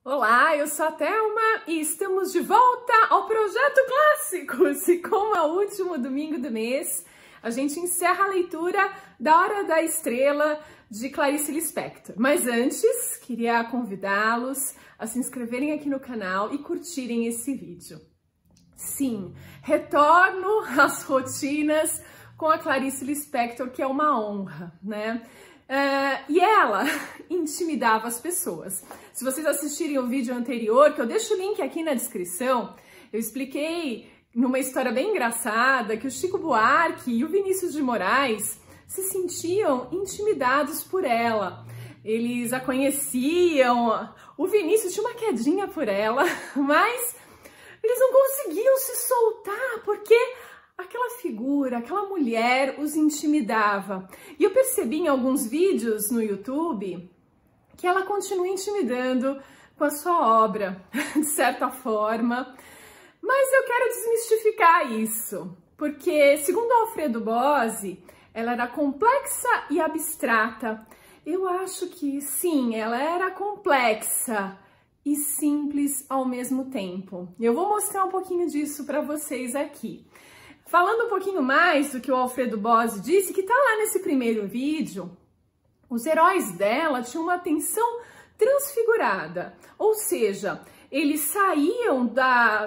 Olá, eu sou a Thelma e estamos de volta ao Projeto Clássicos. E como é o último domingo do mês, a gente encerra a leitura da Hora da Estrela de Clarice Lispector. Mas antes, queria convidá-los a se inscreverem aqui no canal e curtirem esse vídeo. Sim, retorno às rotinas com a Clarice Lispector, que é uma honra, né? E ela intimidava as pessoas. Se vocês assistirem o vídeo anterior, que eu deixo o link aqui na descrição, eu expliquei numa história bem engraçada que o Chico Buarque e o Vinícius de Moraes se sentiam intimidados por ela. Eles a conheciam, o Vinícius tinha uma quedinha por ela, mas eles não conseguiam se soltar porque aquela figura, aquela mulher os intimidava. E eu percebi em alguns vídeos no YouTube que ela continua intimidando com a sua obra, de certa forma. Mas eu quero desmistificar isso, porque, segundo Alfredo Bozzi, ela era complexa e abstrata. Eu acho que sim, ela era complexa e simples ao mesmo tempo. Eu vou mostrar um pouquinho disso para vocês aqui. Falando um pouquinho mais do que o Alfredo Bozzi disse, que tá lá nesse primeiro vídeo, os heróis dela tinham uma atenção transfigurada, ou seja, eles saíam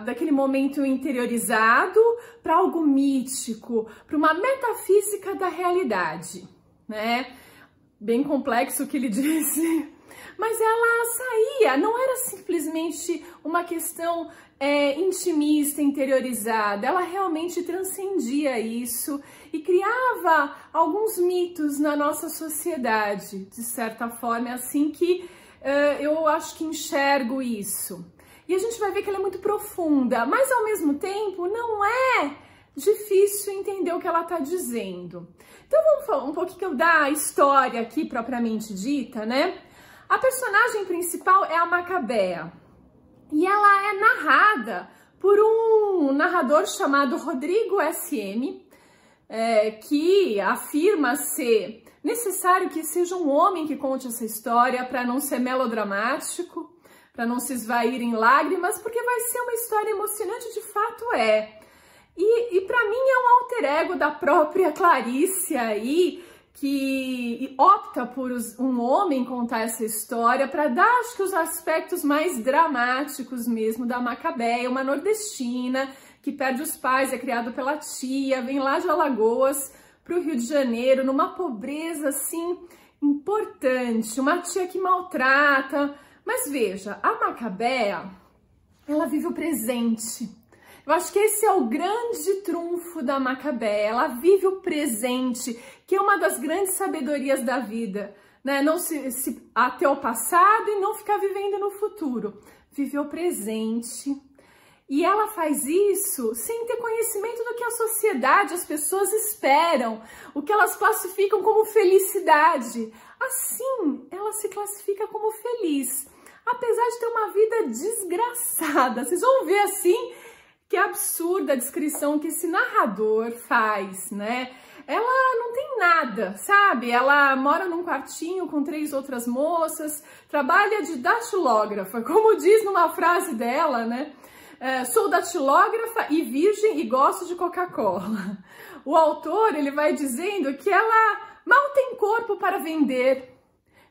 daquele momento interiorizado para algo mítico, para uma metafísica da realidade, né? Bem complexo o que ele disse, mas ela saía, não era simplesmente uma questão intimista, interiorizada, ela realmente transcendia isso e criava alguns mitos na nossa sociedade, de certa forma, é assim que eu acho que enxergo isso. E a gente vai ver que ela é muito profunda, mas ao mesmo tempo não é difícil entender o que ela está dizendo. Então vamos falar um pouquinho da história aqui propriamente dita, né? A personagem principal é a Macabea. E ela é narrada por um narrador chamado Rodrigo S.M., que afirma ser necessário que seja um homem que conte essa história para não ser melodramático, para não se esvair em lágrimas, porque vai ser uma história emocionante, de fato é. E para mim é um alter ego da própria Clarice aí, que opta por um homem contar essa história para dar, acho que, os aspectos mais dramáticos mesmo da Macabea, uma nordestina que perde os pais, é criado pela tia, vem lá de Alagoas para o Rio de Janeiro, numa pobreza, assim, importante, uma tia que maltrata. Mas veja, a Macabea, ela vive o presente. Eu acho que esse é o grande trunfo da Macabea, ela vive o presente, que é uma das grandes sabedorias da vida, né? Não se ater ao passado e não ficar vivendo no futuro, viver o presente. E ela faz isso sem ter conhecimento do que a sociedade, as pessoas esperam, o que elas classificam como felicidade. Assim, ela se classifica como feliz, apesar de ter uma vida desgraçada. Vocês vão ver assim que absurda a descrição que esse narrador faz, né? Ela não tem nada, sabe? Ela mora num quartinho com 3 outras moças, trabalha de datilógrafa, como diz numa frase dela, né? Sou datilógrafa e virgem e gosto de Coca-Cola. O autor, ele vai dizendo que ela mal tem corpo para vender,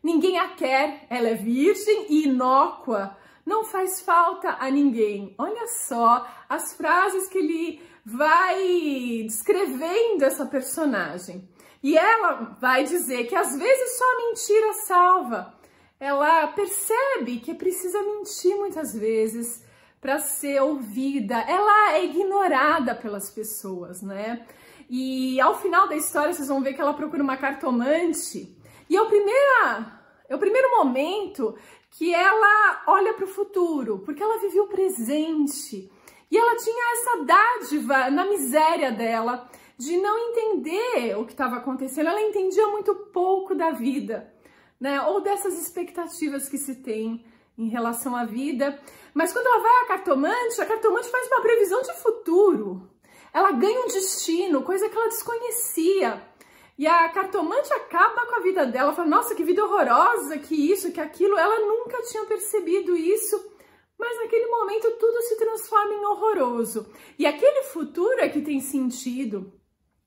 ninguém a quer, ela é virgem e inócua, não faz falta a ninguém. Olha só as frases que ele vai descrevendo essa personagem. E ela vai dizer que às vezes só a mentira salva. Ela percebe que precisa mentir muitas vezes para ser ouvida. Ela é ignorada pelas pessoas, né? E ao final da história vocês vão ver que ela procura uma cartomante. E é o primeiro momento que ela olha para o futuro, porque ela vivia o presente. E ela tinha essa dádiva na miséria dela, de não entender o que estava acontecendo. Ela entendia muito pouco da vida, né? Ou dessas expectativas que se tem em relação à vida. Mas quando ela vai à cartomante, a cartomante faz uma previsão de futuro. Ela ganha um destino, coisa que ela desconhecia. E a cartomante acaba com a vida dela, fala, nossa, que vida horrorosa, que isso, que aquilo. Ela nunca tinha percebido percebido isso, mas naquele momento tudo se transforma em horroroso. E aquele futuro é que tem sentido.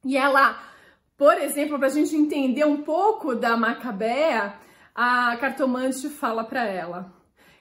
E ela, por exemplo, para a gente entender um pouco da Macabea, a cartomante fala para ela: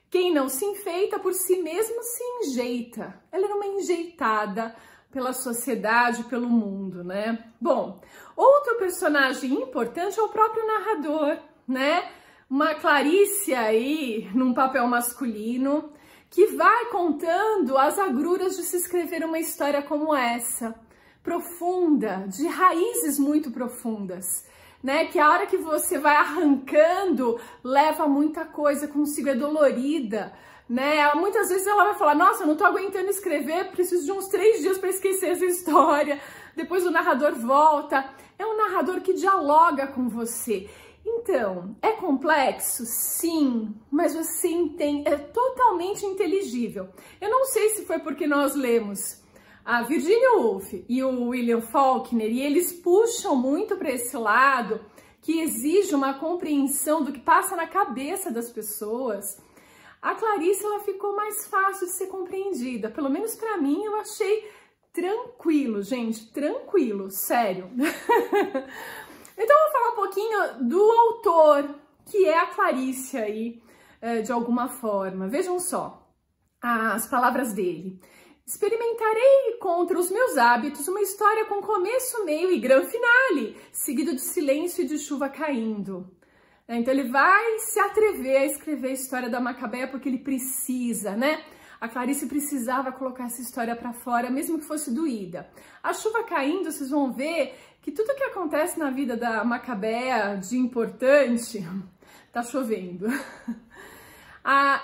quem não se enfeita por si mesmo se enjeita. Ela era uma enjeitada pela sociedade, pelo mundo, né? Bom, outro personagem importante é o próprio narrador, né? Uma Clarice aí, num papel masculino, que vai contando as agruras de se escrever uma história como essa, profunda, de raízes muito profundas, né? Que a hora que você vai arrancando, leva muita coisa consigo, é dolorida, né? Muitas vezes ela vai falar: nossa, eu não tô aguentando escrever, preciso de uns 3 dias para esquecer essa história. Depois o narrador volta. É um narrador que dialoga com você. Então, é complexo? Sim, mas você entende, é totalmente inteligível. Eu não sei se foi porque nós lemos a Virginia Woolf e o William Faulkner e eles puxam muito para esse lado que exige uma compreensão do que passa na cabeça das pessoas. A Clarice, ela ficou mais fácil de ser compreendida, pelo menos para mim eu achei tranquilo, gente, tranquilo, sério. Então eu vou falar um pouquinho do autor, que é a Clarice aí, de alguma forma. Vejam só as palavras dele. Experimentarei contra os meus hábitos uma história com começo, meio e grande finale, seguido de silêncio e de chuva caindo. Então ele vai se atrever a escrever a história da Macabea porque ele precisa, né? A Clarice precisava colocar essa história para fora, mesmo que fosse doída. A chuva caindo, vocês vão ver que tudo que acontece na vida da Macabea de importante, tá chovendo.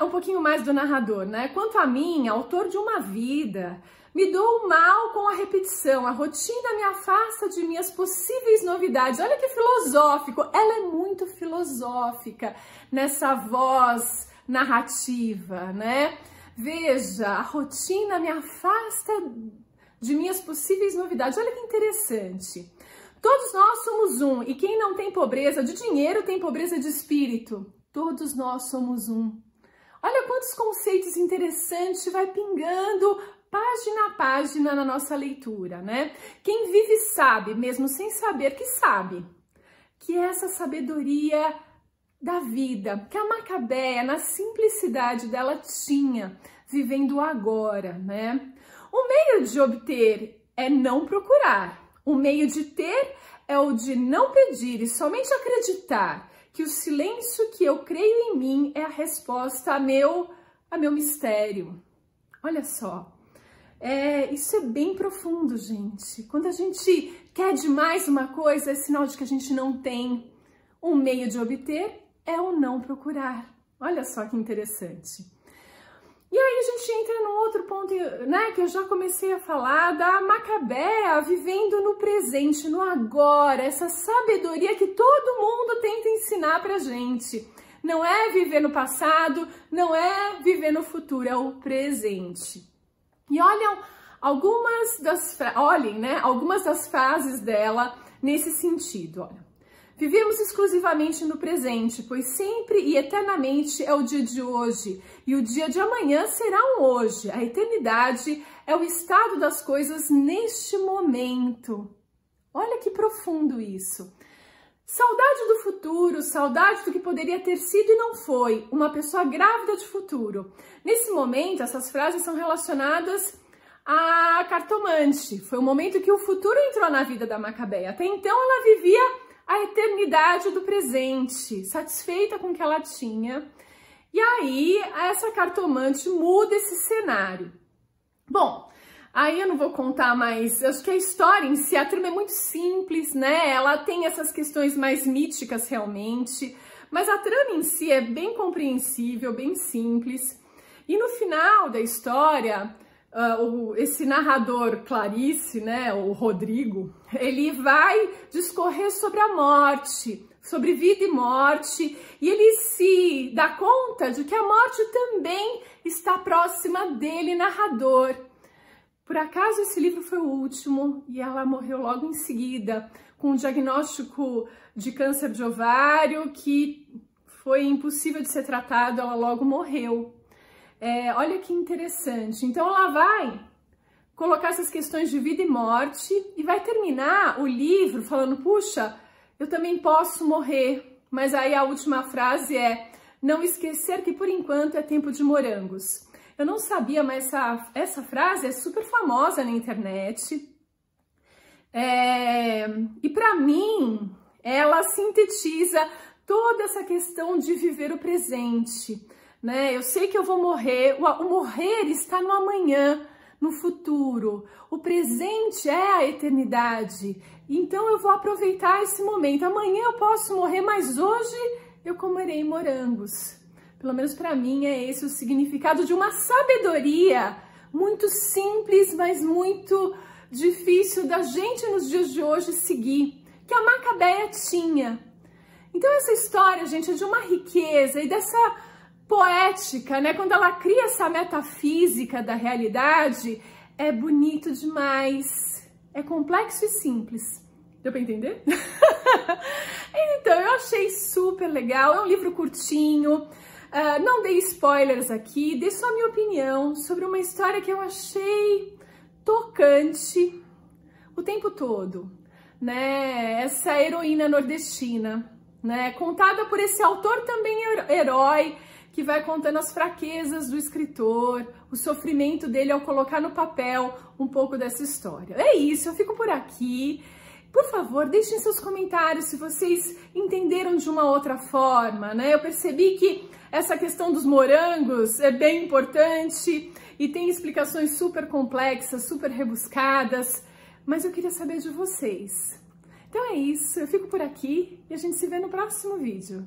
Um pouquinho mais do narrador, né? Quanto a mim, autor de uma vida, me dou mal com a repetição, a rotina me afasta de minhas possíveis novidades. Olha que filosófico, ela é muito filosófica nessa voz narrativa, né? Veja, a rotina me afasta de minhas possíveis novidades. Olha que interessante. Todos nós somos um, e quem não tem pobreza de dinheiro tem pobreza de espírito. Todos nós somos um. Olha quantos conceitos interessantes vai pingando página a página na nossa leitura, né? Quem vive sabe, mesmo sem saber que sabe, que essa sabedoria da vida, que a Macabea, na simplicidade dela, tinha, vivendo agora, né? O meio de obter é não procurar. O meio de ter é o de não pedir e somente acreditar que o silêncio que eu creio em mim é a resposta a meu mistério. Olha só, isso é bem profundo, gente. Quando a gente quer demais uma coisa, é sinal de que a gente não tem. Um meio de obter é o não procurar. Olha só que interessante. E aí a gente entra num outro ponto, né, que eu já comecei a falar, da Macabea vivendo no presente, no agora, essa sabedoria que todo mundo tenta ensinar pra gente. Não é viver no passado, não é viver no futuro, é o presente. E olhem algumas das frases dela nesse sentido, olha. Vivemos exclusivamente no presente, pois sempre e eternamente é o dia de hoje, e o dia de amanhã será um hoje. A eternidade é o estado das coisas neste momento. Olha que profundo isso. Saudade do futuro, saudade do que poderia ter sido e não foi, uma pessoa grávida de futuro. Nesse momento, essas frases são relacionadas à cartomante. Foi o momento que o futuro entrou na vida da Macabea. Até então ela vivia a eternidade do presente, satisfeita com o que ela tinha. E aí, essa cartomante muda esse cenário. Bom, aí eu não vou contar mais, acho que a história em si, a trama é muito simples, né? Ela tem essas questões mais míticas realmente, mas a trama em si é bem compreensível, bem simples. E no final da história, esse narrador Clarice, né, o Rodrigo, ele vai discorrer sobre a morte, sobre vida e morte, e ele se dá conta de que a morte também está próxima dele, narrador. Por acaso esse livro foi o último e ela morreu logo em seguida, com um diagnóstico de câncer de ovário que foi impossível de ser tratado, ela logo morreu. Olha que interessante. Então ela vai colocar essas questões de vida e morte e vai terminar o livro falando, puxa, eu também posso morrer. Mas aí a última frase é, não esquecer que por enquanto é tempo de morangos. Eu não sabia, mas essa frase é super famosa na internet. E para mim, ela sintetiza toda essa questão de viver o presente, né? Eu sei que eu vou morrer, o morrer está no amanhã, no futuro. O presente é a eternidade. Então eu vou aproveitar esse momento. Amanhã eu posso morrer, mas hoje eu comerei morangos. Pelo menos para mim é esse o significado de uma sabedoria muito simples, mas muito difícil da gente nos dias de hoje seguir, que a Macabeia tinha. Então essa história, gente, é de uma riqueza e dessa poética, né? Quando ela cria essa metafísica da realidade, é bonito demais, é complexo e simples. Deu pra entender? Então, eu achei super legal, é um livro curtinho, não dei spoilers aqui, dei só a minha opinião sobre uma história que eu achei tocante o tempo todo, né? Essa heroína nordestina, né? Contada por esse autor também herói, que vai contando as fraquezas do escritor, o sofrimento dele ao colocar no papel um pouco dessa história. É isso, eu fico por aqui. Por favor, deixem seus comentários se vocês entenderam de uma outra forma, né? Eu percebi que essa questão dos morangos é bem importante e tem explicações super complexas, super rebuscadas, mas eu queria saber de vocês. Então é isso, eu fico por aqui e a gente se vê no próximo vídeo.